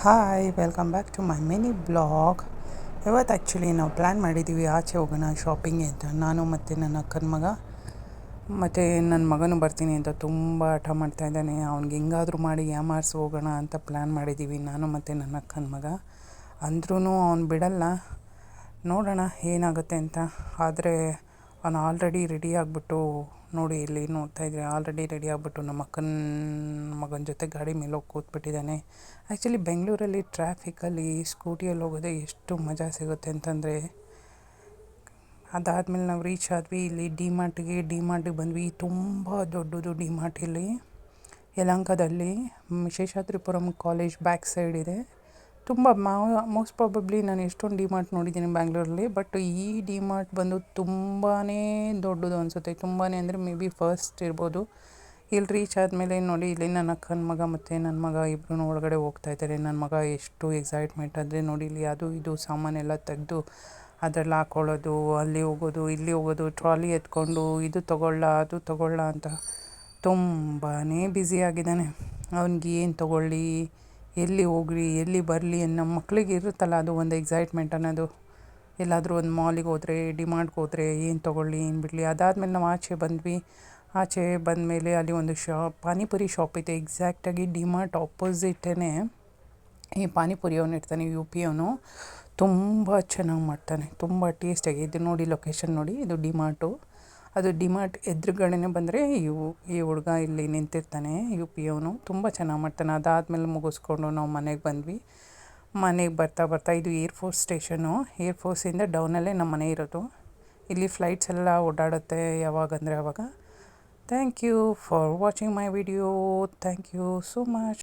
Hi welcome back to my mini blog. ಇವತ್ತು actually ನಾವು plan ಮಾಡಿದ್ದೀವಿ ಆಚೆ ಹೋಗೋಣ ಶಾಪಿಂಗ್ಗೆ ಅಂತ. ನಾನು ಮತ್ತು ನನ್ನ ಅಕ್ಕನ ಮಗ ಮತ್ತು ನನ್ನ ಮಗನೂ ಬರ್ತೀನಿ ಅಂತ ತುಂಬ ಹಠ ಮಾಡ್ತಾಯಿದ್ದಾನೆ. ಅವ್ನಿಗೆ ಹೆಂಗಾದರೂ ಮಾಡಿ ಯಾಮಾರಿಸಿ ಹೋಗೋಣ ಅಂತ ಪ್ಲ್ಯಾನ್ ಮಾಡಿದ್ದೀವಿ ನಾನು ಮತ್ತು ನನ್ನ ಅಕ್ಕನ ಮಗ. ಅಂದ್ರೂ ಅವ್ನು ಬಿಡಲ್ಲ, ನೋಡೋಣ ಏನಾಗುತ್ತೆ ಅಂತ. ಆದರೆ ಅವನು ಆಲ್ರೆಡಿ ರೆಡಿ ಆಗಿಬಿಟ್ಟು, ನೋಡಿ ಇಲ್ಲಿ ನೋಡ್ತಾ ಇದ್ರೆ ಆಲ್ರೆಡಿ ರೆಡಿ ಆಗಿಬಿಟ್ಟು ನಮ್ಮ ಅಕ್ಕನ ಮಗನ ಜೊತೆ ಗಾಡಿ ಮೇಲೆ ಹೋಗಿ ಕೂತ್ಬಿಟ್ಟಿದ್ದಾನೆ. ಆ್ಯಕ್ಚುಲಿ ಬೆಂಗಳೂರಲ್ಲಿ ಟ್ರಾಫಿಕಲ್ಲಿ ಸ್ಕೂಟಿಯಲ್ಲಿ ಹೋಗೋದೇ ಎಷ್ಟು ಮಜಾ ಸಿಗುತ್ತೆ ಅಂತಂದರೆ, ಅದಾದಮೇಲೆ ನಾವು ರೀಚ್ ಆದ್ವಿ ಇಲ್ಲಿ ಡಿ ಮಾರ್ಟಿಗೆ ಬಂದ್ವಿ. ತುಂಬ ದೊಡ್ಡದು ಡಿ ಮಾರ್ಟ್ ಇಲ್ಲಿ ಯಲಹಂಕದಲ್ಲಿ, ಶೇಷಾದ್ರಿಪುರಂ ಕಾಲೇಜ್ ಬ್ಯಾಕ್ ಸೈಡ್ ಇದೆ. ತುಂಬ ಮೋಸ್ಟ್ ಪ್ರಾಬಬ್ಲಿ ನಾನು ಎಷ್ಟೊಂದು ಡಿ ಮಾರ್ಟ್ ನೋಡಿದ್ದೀನಿ ಬ್ಯಾಂಗ್ಳೂರಲ್ಲಿ, ಬಟ್ ಈ ಡಿ ಮಾರ್ಟ್ ಬಂದು ತುಂಬಾ ದೊಡ್ಡದು ಅನಿಸುತ್ತೆ. ತುಂಬಾ ಅಂದರೆ ಮೇ ಬಿ ಫಸ್ಟ್ ಇರ್ಬೋದು. ಇಲ್ಲಿ ರೀಚ್ ಆದಮೇಲೆ ನೋಡಿ, ಇಲ್ಲಿ ನನ್ನ ಅಕ್ಕನ ಮಗ ಮತ್ತು ನನ್ನ ಮಗ ಇಬ್ಬರೂ ಒಳಗಡೆ ಹೋಗ್ತಾಯಿದ್ದಾರೆ. ನನ್ನ ಮಗ ಎಷ್ಟು ಎಕ್ಸೈಟ್ಮೆಂಟ್ ಅಂದರೆ ನೋಡಿ, ಇಲ್ಲಿ ಅದು ಇದು ಸಾಮಾನೆಲ್ಲ ತೆಗೆದು ಅದರಲ್ಲಿ ಹಾಕ್ಕೊಳ್ಳೋದು, ಅಲ್ಲಿ ಹೋಗೋದು ಇಲ್ಲಿ ಹೋಗೋದು, ಟ್ರಾಲಿ ಎತ್ಕೊಂಡು ಇದು ತೊಗೊಳ್ಳ ಅದು ತೊಗೊಳ್ಳ ಅಂತ ತುಂಬಾ ಬ್ಯುಸಿಯಾಗಿದ್ದಾನೆ. ಅವ್ನಿಗೆ ಏನು ತೊಗೊಳ್ಳಿ, ಎಲ್ಲಿ ಹೋಗ್ಲಿ, ಎಲ್ಲಿ ಬರಲಿ, ನಮ್ಮ ಮಕ್ಳಿಗೆ ಇರುತ್ತಲ್ಲ ಅದು ಒಂದು ಎಕ್ಸೈಟ್ಮೆಂಟ್ ಅನ್ನೋದು. ಎಲ್ಲಾದರೂ ಒಂದು ಮಾಲಿಗೆ ಹೋದರೆ, ಡಿಮಾರ್ಟ್ಗೆ ಹೋದರೆ ಏನು ತೊಗೊಳ್ಳಿ ಏನು ಬಿಡಲಿ. ಅದಾದಮೇಲೆ ನಾವು ಆಚೆ ಬಂದ್ವಿ. ಆಚೆ ಬಂದಮೇಲೆ ಅಲ್ಲಿ ಒಂದು ಪಾನಿಪುರಿ ಶಾಪ್ ಇದೆ. ಎಕ್ಸಾಕ್ಟಾಗಿ ಡಿಮಾರ್ಟ್ ಆಪೋಸಿಟೇ ಈ ಪಾನಿಪುರಿ ಅವನು ಇರ್ತಾನೆ, ಯು ಪಿ ಅವನು. ತುಂಬ ಚೆನ್ನಾಗಿ ಮಾಡ್ತಾನೆ, ತುಂಬ ಟೇಸ್ಟಿಯಾಗಿ. ಇದು ನೋಡಿ ಲೊಕೇಶನ್ ನೋಡಿ, ಇದು ಡಿಮಾರ್ಟು. ಅದು ಡಿಮಾರ್ಟ್ ಎದುರುಗಡೆನೇ ಬಂದರೆ ಈ ಹುಡುಗ ಇಲ್ಲಿ ನಿಂತಿರ್ತಾನೆ, ಯು ಪಿ ಅವನು. ತುಂಬ ಚೆನ್ನಾಗಿ ಮಾಡ್ತಾನೆ. ಅದಾದಮೇಲೆ ಮುಗಿಸ್ಕೊಂಡು ನಾವು ಮನೆಗೆ ಬಂದ್ವಿ. ಮನೆಗೆ ಬರ್ತಾ ಇದು ಏರ್ಫೋರ್ಸ್ ಸ್ಟೇಷನು. ಏರ್ಫೋರ್ಸಿಂದ ಡೌನಲ್ಲೇ ನಮ್ಮ ಮನೆ ಇರೋದು. ಇಲ್ಲಿ ಫ್ಲೈಟ್ಸ್ ಎಲ್ಲ ಓಡಾಡುತ್ತೆ ಯಾವಾಗಂದರೆ ಆವಾಗ. Thank you for watching my video. Thank you so much.